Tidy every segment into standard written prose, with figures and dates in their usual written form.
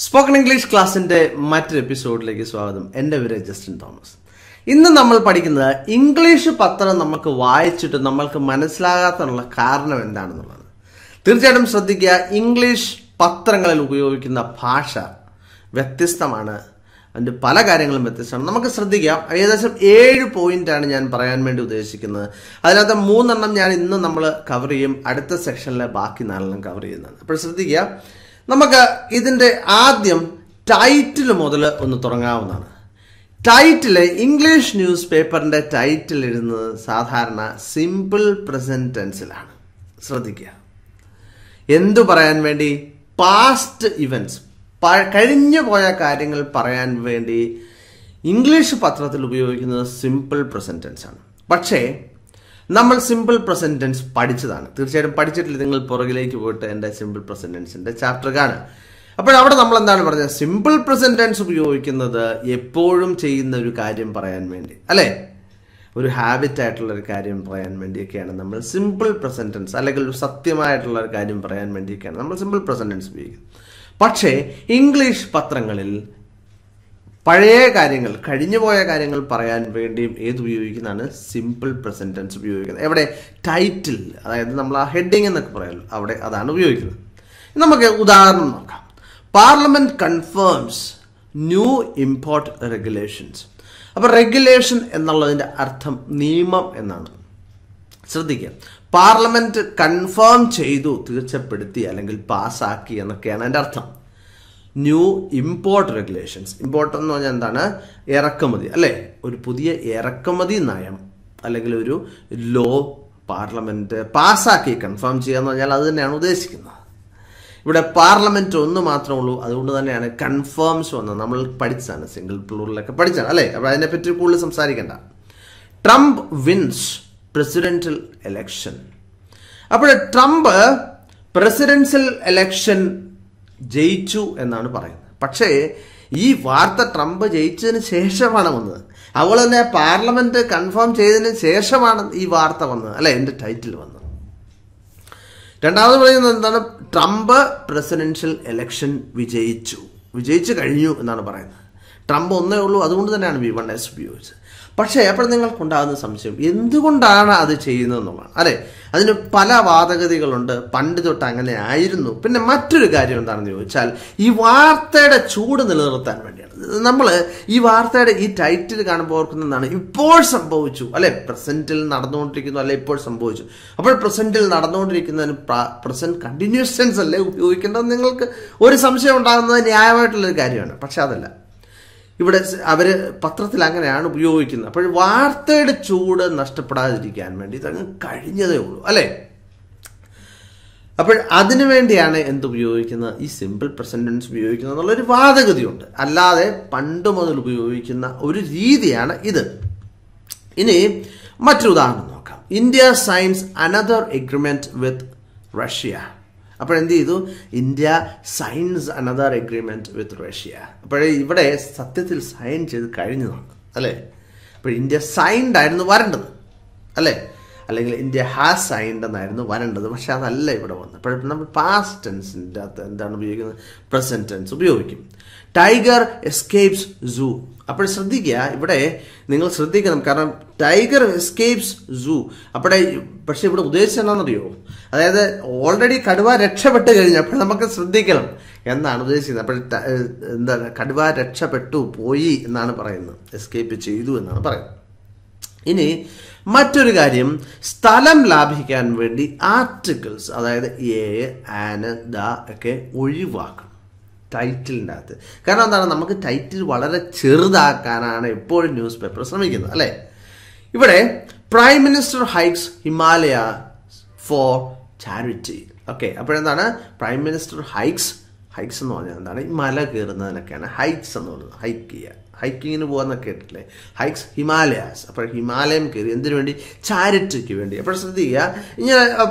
Spoken English ക്ലാസിന്റെ മറ്റൊരു എപ്പിസോഡിലേക്ക് സ്വാഗതം. എൻ്റെ പേര് ജസ്റ്റിൻ തോമസ്. ഇന്ന് നമ്മൾ പഠിക്കുന്നത് ഇംഗ്ലീഷ് പത്രം നമുക്ക് വായിച്ചിട്ട് നമ്മൾക്ക് മനസ്സിലാകാത്തതിനുള്ള കാരണം എന്താണെന്നുള്ളത്. തീർച്ചയായിട്ടും ശ്രദ്ധിക്കുക, ഇംഗ്ലീഷ് പത്രങ്ങളിൽ ഉപയോഗിക്കുന്ന ഭാഷ വ്യത്യസ്തമാണ്. അതിൻ്റെ പല കാര്യങ്ങളും വ്യത്യസ്തമാണ്. നമുക്ക് ശ്രദ്ധിക്കാം. ഏകദേശം 7 പോയിന്റാണ് ഞാൻ പറയാൻ വേണ്ടി ഉദ്ദേശിക്കുന്നത്. അതിനകത്ത് 3 ഇന്ന് നമ്മൾ കവർ ചെയ്യും. അടുത്ത സെക്ഷനിലെ ബാക്കി 4 കവർ ചെയ്യുന്നതാണ്. അപ്പോൾ ശ്രദ്ധിക്കുക, നമുക്ക് ഇതിൻ്റെ ആദ്യം ടൈറ്റിൽ മുതൽ ഒന്ന് തുടങ്ങാവുന്നതാണ്. ടൈറ്റില് ഇംഗ്ലീഷ് ന്യൂസ് പേപ്പറിൻ്റെ ടൈറ്റിൽ ഇടുന്നത് സാധാരണ സിമ്പിൾ പ്രസന്റ് ടെൻസിലാണ്. ശ്രദ്ധിക്കുക, എന്തു പറയാൻ വേണ്ടി? പാസ്റ്റ് ഇവൻറ്റ്സ്, കഴിഞ്ഞു പോയ കാര്യങ്ങൾ പറയാൻ വേണ്ടി ഇംഗ്ലീഷ് പത്രത്തിൽ ഉപയോഗിക്കുന്നത് സിമ്പിൾ പ്രസന്റ് ടെൻസ് ആണ്. പക്ഷേ നമ്മൾ സിമ്പിൾ പ്രസന്റ് ടെൻസ് പഠിച്ചതാണ്. തീർച്ചയായിട്ടും പഠിച്ചിട്ടില്ല. നിങ്ങൾ പുറകിലേക്ക് പോയിട്ട് എൻ്റെ സിമ്പിൾ പ്രസന്റ് ടെൻസിൻ്റെ ചാപ്റ്റർ കാണുക. അപ്പോഴവിടെ നമ്മൾ എന്താണ് പറഞ്ഞത്? സിമ്പിൾ പ്രസന്റ് ടെൻസ് ഉപയോഗിക്കുന്നത് എപ്പോഴും ചെയ്യുന്ന ഒരു കാര്യം പറയാൻ വേണ്ടി, അല്ലേ, ഒരു ഹാബിറ്റ് ആയിട്ടുള്ള ഒരു കാര്യം പറയാൻ വേണ്ടിയൊക്കെയാണ് നമ്മൾ സിമ്പിൾ പ്രസന്റ് ടെൻസ്, അല്ലെങ്കിൽ ഒരു സത്യമായിട്ടുള്ള ഒരു കാര്യം പറയാൻ വേണ്ടിയൊക്കെയാണ് നമ്മൾ സിമ്പിൾ പ്രസന്റ് ടെൻസ് ഉപയോഗിക്കുന്നത്. പക്ഷേ ഇംഗ്ലീഷ് പത്രങ്ങളിൽ പഴയ കാര്യങ്ങൾ, കഴിഞ്ഞുപോയ കാര്യങ്ങൾ പറയാൻ വേണ്ടിയും ഉപയോഗിക്കുന്നതാണ് സിമ്പിൾ പ്രസന്റ് ടെൻസ് ഉപയോഗിക്കുന്നത്. എവിടെ? ടൈറ്റിൽ, അതായത് നമ്മൾ ആ ഹെഡിങ് എന്നൊക്കെ പറയുമല്ലോ, അവിടെ അതാണ് ഉപയോഗിക്കുന്നത്. നമുക്ക് ഉദാഹരണം നോക്കാം. Parliament confirms new import regulations. അപ്പോൾ റെഗുലേഷൻ എന്നുള്ളതിൻ്റെ അർത്ഥം നിയമം എന്നാണ്. ശ്രദ്ധിക്കുക, പാർലമെന്റ് കൺഫേം ചെയ്തു, തീർച്ചപ്പെടുത്തി, അല്ലെങ്കിൽ പാസ്സാക്കി എന്നൊക്കെയാണ് അതിൻ്റെ അർത്ഥം. New import regulations. ഇമ്പോർട്ട് എന്ന് പറഞ്ഞാൽ എന്താണ്? ഇറക്കുമതി, അല്ലേ? ഒരു പുതിയ ഇറക്കുമതി നയം അല്ലെങ്കിൽ ഒരു ലോ പാർലമെന്റ് പാസ്സാക്കി. കൺഫേം ചെയ്യുക എന്ന് പറഞ്ഞാൽ അത് തന്നെയാണ് ഉദ്ദേശിക്കുന്നത്. ഇവിടെ പാർലമെന്റ് ഒന്ന് മാത്രമേ ഉള്ളൂ, അതുകൊണ്ട് തന്നെയാണ് കൺഫേംസ് വന്നത്. നമ്മൾ പഠിച്ചതാണ്, സിംഗിൾ പ്ലൂറലൊക്കെ പഠിച്ചാണ്, അല്ലേ? അപ്പോൾ അതിനെപ്പറ്റി കൂടുതൽ സംസാരിക്കേണ്ട. Trump wins presidential election. അപ്പോൾ ട്രംപ് പ്രസിഡൻഷ്യൽ എലക്ഷൻ ജയിച്ചു എന്നാണ് പറയുന്നത്. പക്ഷേ ഈ വാർത്ത ട്രംപ് ജയിച്ചതിന് ശേഷമാണ് വന്നത്. അതുപോലെ തന്നെ പാർലമെന്റ് കൺഫേം ചെയ്തതിന് ശേഷമാണ് ഈ വാർത്ത വന്നത്, അല്ലെ, എൻ്റെ ടൈറ്റിൽ വന്നത്. രണ്ടാമത് പറയുന്നത് എന്താണ്? ട്രംപ് പ്രസിഡൻഷ്യൽ എലക്ഷൻ വിജയിച്ചു കഴിഞ്ഞു എന്നാണ് പറയുന്നത്. ട്രംപ് ഒന്നേ ഉള്ളൂ, അതുകൊണ്ട് തന്നെയാണ് V1S ഉപയോഗിച്ചത്. പക്ഷേ അപ്പോൾ നിങ്ങൾക്കുണ്ടാകുന്ന സംശയം, എന്തുകൊണ്ടാണ് അത് ചെയ്യുന്നതെന്നുള്ളതാണ്, അല്ലേ? അതിന് പല വാദഗതികളുണ്ട്. പണ്ട് തൊട്ട് അങ്ങനെ ആയിരുന്നു. പിന്നെ മറ്റൊരു കാര്യം എന്താണെന്ന് ചോദിച്ചാൽ, ഈ വാർത്തയുടെ ചൂട് നിലനിർത്താൻ വേണ്ടിയാണ്. നമ്മൾ ഈ വാർത്തയുടെ ഈ ടൈറ്റിൽ കാണുമ്പോൾ ഓർക്കുന്നതാണ്, ഇപ്പോൾ സംഭവിച്ചു, അല്ലെ, പ്രസന്റിൽ നടന്നുകൊണ്ടിരിക്കുന്നു, അല്ലെ, ഇപ്പോൾ സംഭവിച്ചു. അപ്പോൾ പ്രസന്റിൽ നടന്നുകൊണ്ടിരിക്കുന്നതിന് പ്രസന്റ് കണ്ടിന്യൂസ് ടെൻസ് അല്ലേ ഉപയോഗിക്കേണ്ടത്? നിങ്ങൾക്ക് ഒരു സംശയം ഉണ്ടാകുന്നത് ന്യായമായിട്ടുള്ളൊരു കാര്യമാണ്. പക്ഷെ അതല്ല, ഇവിടെ അവർ പത്രത്തിൽ അങ്ങനെയാണ് ഉപയോഗിക്കുന്നത്. അപ്പോൾ വാർത്തയുടെ ചൂട് നഷ്ടപ്പെടാതിരിക്കാൻ വേണ്ടി ഇതങ്ങ് കഴിഞ്ഞതേ ഉള്ളൂ, അല്ലേ? അപ്പോൾ അതിനു വേണ്ടിയാണ് എന്തുപയോഗിക്കുന്നത്? ഈ സിമ്പിൾ പ്രസന്റ് ടെൻസ് ഉപയോഗിക്കുന്നത് എന്നുള്ളൊരു വാദഗതിയുണ്ട്. അല്ലാതെ പണ്ട് മുതൽ ഉപയോഗിക്കുന്ന ഒരു രീതിയാണ് ഇത്. ഇനി മറ്റൊരു ഉദാഹരണം നോക്കാം. India signs another agreement with Russia. അപ്പോൾ എന്ത് ചെയ്തു? India signs another agreement with Russia. അപ്പോഴേ ഇവിടെ സത്യത്തിൽ സൈൻ ചെയ്ത് കഴിഞ്ഞതാണ്, അല്ലേ? അപ്പോൾ ഇന്ത്യ സൈൻഡ് ആയിരുന്നു വരേണ്ടത്, അല്ലേ? അല്ലെങ്കിൽ ഇന്ത്യ ഹാസ് സൈൻഡ് എന്നായിരുന്നു വരേണ്ടത്. പക്ഷെ അതല്ല ഇവിടെ വന്നത്. അപ്പോൾ നമ്മൾ പാസ്റ്റ് ടെൻസിൻ്റെ അകത്ത് എന്താണ് ഉപയോഗിക്കുന്നത്? പ്രസന്റ് ടെൻസ് ഉപയോഗിക്കും. ടൈഗർ എസ്കേപ്സ് സൂ. അപ്പോൾ ശ്രദ്ധിക്കുക, ഇവിടെ നിങ്ങൾ ശ്രദ്ധിക്കണം. കാരണം ടൈഗർ എസ്കേപ്സ് സൂ. പക്ഷെ ഇവിടെ ഉദ്ദേശിച്ചത് എന്താണെന്നറിയോ? അതായത് ഓൾറെഡി കടുവ രക്ഷപ്പെട്ട് കഴിഞ്ഞു. അപ്പോൾ നമുക്ക് ശ്രദ്ധിക്കണം എന്നാണ് ഉദ്ദേശിക്കുന്നത്. അപ്പോൾ എന്താണ്? കടുവ രക്ഷപ്പെട്ടു പോയി എന്നാണ് പറയുന്നത്, എസ്കേപ്പ് ചെയ്തു എന്നാണ് പറയുന്നത്. ഇനി മറ്റൊരു കാര്യം, സ്ഥലം ലാഭിക്കാൻ വേണ്ടി ആർട്ടിക്കിൾസ്, അതായത് എ, ആന്, ദ ഒക്കെ ഒഴിവാക്കണം ടൈറ്റിലിൻ്റെ അകത്ത്. കാരണം എന്താണ്? നമുക്ക് ടൈറ്റിൽ വളരെ ചെറുതാക്കാനാണ് എപ്പോഴും ന്യൂസ് പേപ്പർ ശ്രമിക്കുന്നത്, അല്ലേ? ഇവിടെ prime minister hikes Himalaya for charity. Okay, അപ്പോഴെന്താണ്? പ്രൈം മിനിസ്റ്റർ ഹൈക്സ് എന്ന് പറഞ്ഞാൽ എന്താണ്? ഈ മല കയറുന്നതിനൊക്കെയാണ് ഹൈക്സ് എന്ന് പറയുന്നത്. ഹൈക്ക് ചെയ്യുക, ഹൈക്കിങ്ങിന് പോകാന്നൊക്കെ കേട്ടില്ലേ? Hikes Himalayas. അപ്പോൾ ഹിമാലയം കയറി എന്തിനു വേണ്ടി? ചാരിറ്റിക്ക് വേണ്ടി. അപ്പോൾ ശ്രദ്ധിക്കുക, ഇങ്ങനെ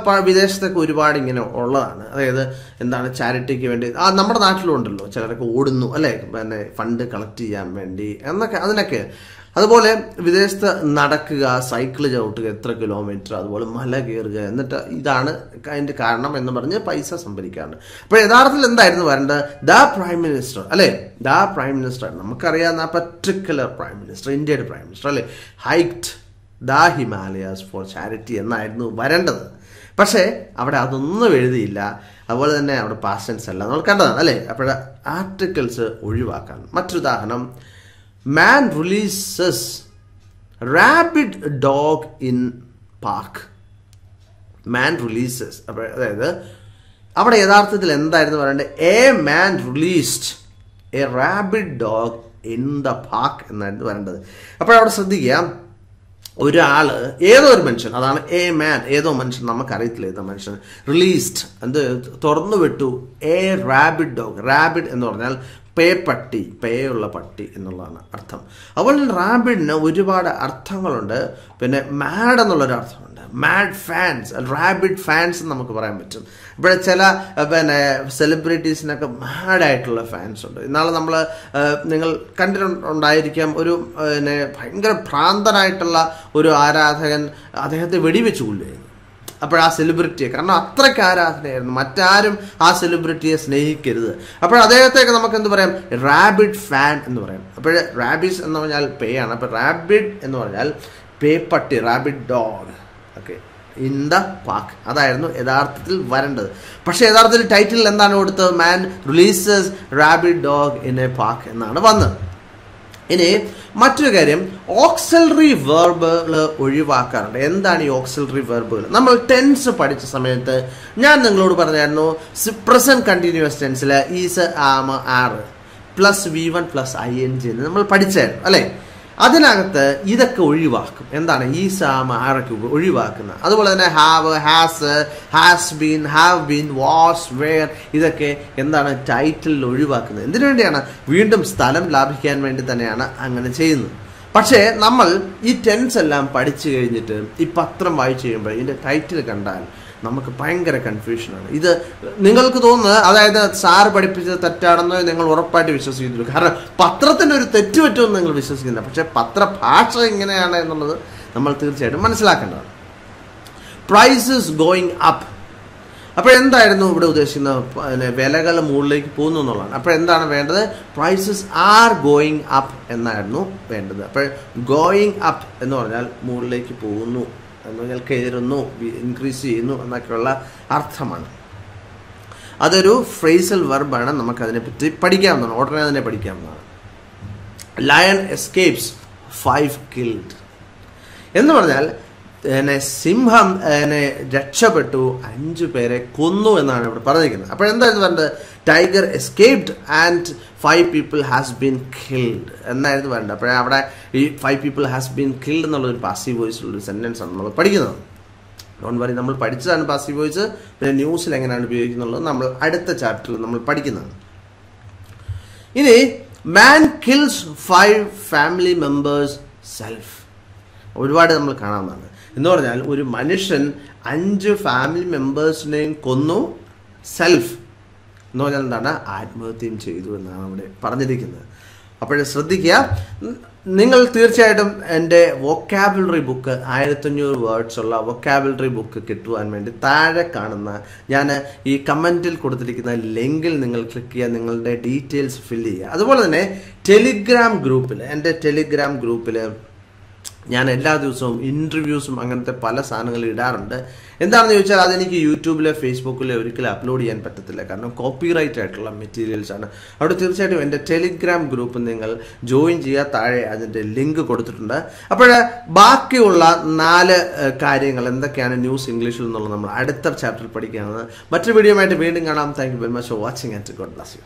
വിദേശത്തൊക്കെ ഒരുപാട് ഇങ്ങനെ ഉള്ളതാണ്. അതായത് എന്താണ്? ചാരിറ്റിക്ക് വേണ്ടി. നമ്മുടെ നാട്ടിലും ഉണ്ടല്ലോ, ചിലരൊക്കെ ഓടുന്നു, അല്ലേ, പിന്നെ ഫണ്ട് കളക്ട് ചെയ്യാൻ വേണ്ടി എന്നൊക്കെ. അതിനൊക്കെ അതുപോലെ വിദേശത്ത് നടക്കുക, സൈക്കിൾ ചവിട്ടുക എത്ര കിലോമീറ്റർ, അതുപോലെ മല കയറുക, എന്നിട്ട് ഇതാണ് അതിൻ്റെ കാരണം എന്ന് പറഞ്ഞ് പൈസ സംഭരിക്കാറുണ്ട്. അപ്പോൾ യഥാർത്ഥത്തിൽ എന്തായിരുന്നു വരേണ്ടത്? ദ പ്രൈം മിനിസ്റ്റർ അല്ലേ, ദ പ്രൈം മിനിസ്റ്റർ, നമുക്കറിയാവുന്ന ആ പർട്ടിക്കുലർ പ്രൈം മിനിസ്റ്റർ, ഇന്ത്യയുടെ പ്രൈം മിനിസ്റ്റർ അല്ലേ, ഹൈക്ഡ് ദ ഹിമാലയാസ് ഫോർ ചാരിറ്റി എന്നായിരുന്നു വരേണ്ടത്. പക്ഷേ അവിടെ അതൊന്നും എഴുതിയില്ല. അതുപോലെ തന്നെ അവിടെ പാസ്റ്റ് ടെൻസ് അല്ല നമ്മൾ കണ്ടതാണ് അല്ലേ. അപ്പോൾ ആർട്ടിക്കിൾസ് ഒഴിവാക്കാൻ. മറ്റൊരുദാഹരണം, man releases rabid dog in park. Man releases, അതായത് അവിടെ യഥാർത്ഥത്തിൽ എന്തായിരുന്നു പറയേണ്ടത്? A man released a rabid dog in the park എന്നായിരുന്നു വരേണ്ടത്. അപ്പോഴവിടെ ശ്രദ്ധിക്കുക, ഒരാള്, ഏതോ ഒരു മനുഷ്യൻ, അതാണ് എ മാൻ, ഏതോ മനുഷ്യൻ, നമുക്കറിയത്തില്ല ഏതോ മനുഷ്യൻ, റിലീസ്ഡ്, എന്ത് തുറന്നു വിട്ടു, എ റാബിഡ് ഡോഗ്. റാബിഡ് എന്ന് പറഞ്ഞാൽ പട്ടി, പേയുള്ള പട്ടി എന്നുള്ളതാണ് അർത്ഥം. അതുപോലെ റാബിഡിന് ഒരുപാട് അർത്ഥങ്ങളുണ്ട്. പിന്നെ മാഡ് എന്നുള്ളൊരു അർത്ഥമുണ്ട്, മാഡ് ഫാൻസ്, റാബിഡ് ഫാൻസ് എന്ന് നമുക്ക് പറയാൻ പറ്റും. ഇവിടെ ചില സെലിബ്രിറ്റീസിനൊക്കെ മാഡായിട്ടുള്ള ഫാൻസ് ഉണ്ട്. ഇന്നാളെ നിങ്ങൾ കണ്ടിട്ടുണ്ടായിരിക്കാം, ഒരു ഭയങ്കര ഭ്രാന്തനായിട്ടുള്ള ഒരു ആരാധകൻ അദ്ദേഹത്തെ വെടിവെച്ച് കൊല്ലുകയായിരുന്നു. അപ്പോൾ ആ സെലിബ്രിറ്റിയെ, കാരണം അത്രയ്ക്ക് ആരാധനയായിരുന്നു, മറ്റാരും ആ സെലിബ്രിറ്റിയെ സ്നേഹിക്കരുത്. അപ്പോൾ അദ്ദേഹത്തേക്ക് നമുക്ക് എന്ത് പറയാം? റാബിഡ് ഫാൻ എന്ന് പറയാം. അപ്പോൾ റാബിസ് എന്ന് പറഞ്ഞാൽ പേയാണ്, അപ്പോൾ റാബിഡ് എന്ന് പറഞ്ഞാൽ പേപ്പട്ടി, rabid dog. Okay, in the park അതായിരുന്നു യഥാർത്ഥത്തിൽ വരേണ്ടത്. പക്ഷേ യഥാർത്ഥത്തിൽ ടൈറ്റിൽ എന്താണ് കൊടുത്തത്? Man releases rabid dog in a park എന്നാണ് വന്നത്. ഇനി മറ്റൊരു കാര്യം, ഓക്സിലറി വെർബുകൾ ഒഴിവാക്കാറുണ്ട്. എന്താണ് ഈ ഓക്സിലറി വെർബുകൾ? നമ്മൾ ടെൻസ് പഠിച്ച സമയത്ത് ഞാൻ നിങ്ങളോട് പറഞ്ഞായിരുന്നു, പ്രസന്റ് കണ്ടിന്യൂസ് ടെൻസിൽ is, am, are plus V1 plus ING എന്ന് നമ്മൾ പഠിച്ചായിരുന്നു അല്ലേ. അതിനകത്ത് ഇതൊക്കെ ഒഴിവാക്കും. എന്താണ് ഈസ്, ആം, ആറൊക്കെ ഒഴിവാക്കുന്നത്. അതുപോലെ തന്നെ have, has, has been, have been, was, were, ഇതൊക്കെ എന്താണ് ടൈറ്റിലിൽ ഒഴിവാക്കുന്നത്. എന്തിനു വേണ്ടിയാണ്? വീണ്ടും സ്ഥലം ലാഭിക്കാൻ വേണ്ടി തന്നെയാണ് അങ്ങനെ ചെയ്യുന്നത്. പക്ഷേ നമ്മൾ ഈ ടെൻസ് എല്ലാം പഠിച്ചു കഴിഞ്ഞിട്ട് ഈ പത്രം വായിച്ചു കഴിയുമ്പോൾ ഇതിൻ്റെ ടൈറ്റിൽ കണ്ടാൽ നമുക്ക് ഭയങ്കര കൺഫ്യൂഷനാണ്. ഇത് നിങ്ങൾക്ക് തോന്നുന്നത്, അതായത് സാറ് പഠിപ്പിച്ചത് തെറ്റാണെന്ന് നിങ്ങൾ ഉറപ്പായിട്ട് വിശ്വസിക്കുന്നു. കാരണം പത്രത്തിൻ്റെ ഒരു തെറ്റ് പറ്റുമെന്ന് നിങ്ങൾ വിശ്വസിക്കുന്നില്ല. പക്ഷേ പത്രഭാഷ എങ്ങനെയാണ് എന്നുള്ളത് നമ്മൾ തീർച്ചയായിട്ടും മനസ്സിലാക്കേണ്ടതാണ്. Prices going up. അപ്പോൾ എന്തായിരുന്നു ഇവിടെ ഉദ്ദേശിക്കുന്നത്? വിലകൾ മുകളിലേക്ക് പോകുന്നു എന്നുള്ളതാണ്. അപ്പോൾ എന്താണ് വേണ്ടത്? പ്രൈസസ് ആർ ഗോയിങ് അപ്പ് എന്നായിരുന്നു വേണ്ടത്. അപ്പോൾ ഗോയിങ് അപ്പ് എന്ന് പറഞ്ഞാൽ മുകളിലേക്ക് പോകുന്നു എന്ന് പറഞ്ഞാൽ കയറുന്നു, ഇൻക്രീസ് ചെയ്യുന്നു എന്നൊക്കെയുള്ള അർത്ഥമാണ്. അതൊരു ഫ്രേസൽ വെർബാണ്. നമുക്കതിനെപ്പറ്റി പഠിക്കാവുന്നതാണ്, ഉടനെ തന്നെ പഠിക്കാവുന്നതാണ്. ലയൺ എസ്കേപ്സ് 5 killed എന്ന് പറഞ്ഞാൽ സിംഹം രക്ഷപ്പെട്ടു, 5 പേരെ കൊന്നു എന്നാണ് ഇവിടെ പറഞ്ഞിരിക്കുന്നത്. അപ്പോൾ എന്തായിരുന്നു പറഞ്ഞത്? Tiger escaped and 5 people has been killed എന്നായിരുന്നു വേണ്ടത്. അപ്പോൾ അവിടെ ഈ 5 people ഹാസ് ബീൻ കിൽഡ് എന്നുള്ളൊരു പാസീവ് വോയിസുള്ളൊരു സെൻറ്റൻസ് ആണ് നമ്മൾ പഠിക്കുന്നത്. ഡോണ്ട് വറി, നമ്മൾ പഠിച്ചതാണ് പാസീവ് വോയിസ്. പിന്നെ ന്യൂസിൽ എങ്ങനെയാണ് ഉപയോഗിക്കുന്നുള്ളത് നമ്മൾ അടുത്ത ചാപ്റ്ററിൽ നമ്മൾ പഠിക്കുന്നതാണ്. ഇനി മാൻ കിൽസ് 5 family members സെൽഫ്, ഒരുപാട് നമ്മൾ കാണാവുന്നതാണ്. എന്ന് പറഞ്ഞാൽ ഒരു മനുഷ്യൻ 5 ഫാമിലി മെമ്പേഴ്സിനെയും കൊന്നു, സെൽഫ് എന്ന് പറഞ്ഞാൽ എന്താണ്? ആത്മഹത്യം ചെയ്തു എന്നാണ് അവിടെ പറഞ്ഞിരിക്കുന്നത്. അപ്പോൾ ശ്രദ്ധിക്കുക, നിങ്ങൾ തീർച്ചയായിട്ടും എൻ്റെ വൊക്കാബുലറി ബുക്ക് 1500 വേർഡ്സ് ഉള്ള വൊക്കാബുലറി ബുക്ക് കിട്ടുവാൻ വേണ്ടി താഴെ കാണുന്ന ഞാൻ ഈ കമൻറ്റിൽ കൊടുത്തിരിക്കുന്ന ലിങ്കിൽ നിങ്ങൾ ക്ലിക്ക് ചെയ്യുക, നിങ്ങളുടെ ഡീറ്റെയിൽസ് ഫില്ല് ചെയ്യുക. അതുപോലെ തന്നെ ടെലിഗ്രാം ഗ്രൂപ്പിൽ, എൻ്റെ ടെലിഗ്രാം ഗ്രൂപ്പിൽ ഞാൻ എല്ലാ ദിവസവും ഇൻ്റർവ്യൂസും അങ്ങനത്തെ പല സാധനങ്ങൾ ഇടാറുണ്ട്. എന്താണെന്ന് ചോദിച്ചാൽ അതെനിക്ക് യൂട്യൂബിലെ ഫേസ്ബുക്കിലെ ഒരിക്കലും അപ്ലോഡ് ചെയ്യാൻ പറ്റത്തില്ല, കാരണം കോപ്പിറൈറ്റ് ആയിട്ടുള്ള മെറ്റീരിയൽസ് ആണ്. അവിടെ തീർച്ചയായിട്ടും എൻ്റെ ടെലിഗ്രാം ഗ്രൂപ്പ് നിങ്ങൾ ജോയിൻ ചെയ്യുക, താഴെ അതിൻ്റെ ലിങ്ക് കൊടുത്തിട്ടുണ്ട്. അപ്പോൾ ബാക്കിയുള്ള 4 കാര്യങ്ങൾ എന്തൊക്കെയാണ് ന്യൂസ് ഇംഗ്ലീഷിൽ എന്നുള്ളത് നമ്മൾ അടുത്ത ചാപ്റ്ററിൽ പഠിക്കുകയാണ്. മറ്റൊരു വീഡിയോ ആയിട്ട് വീണ്ടും കാണാം. Thank you very much for watching and God bless you.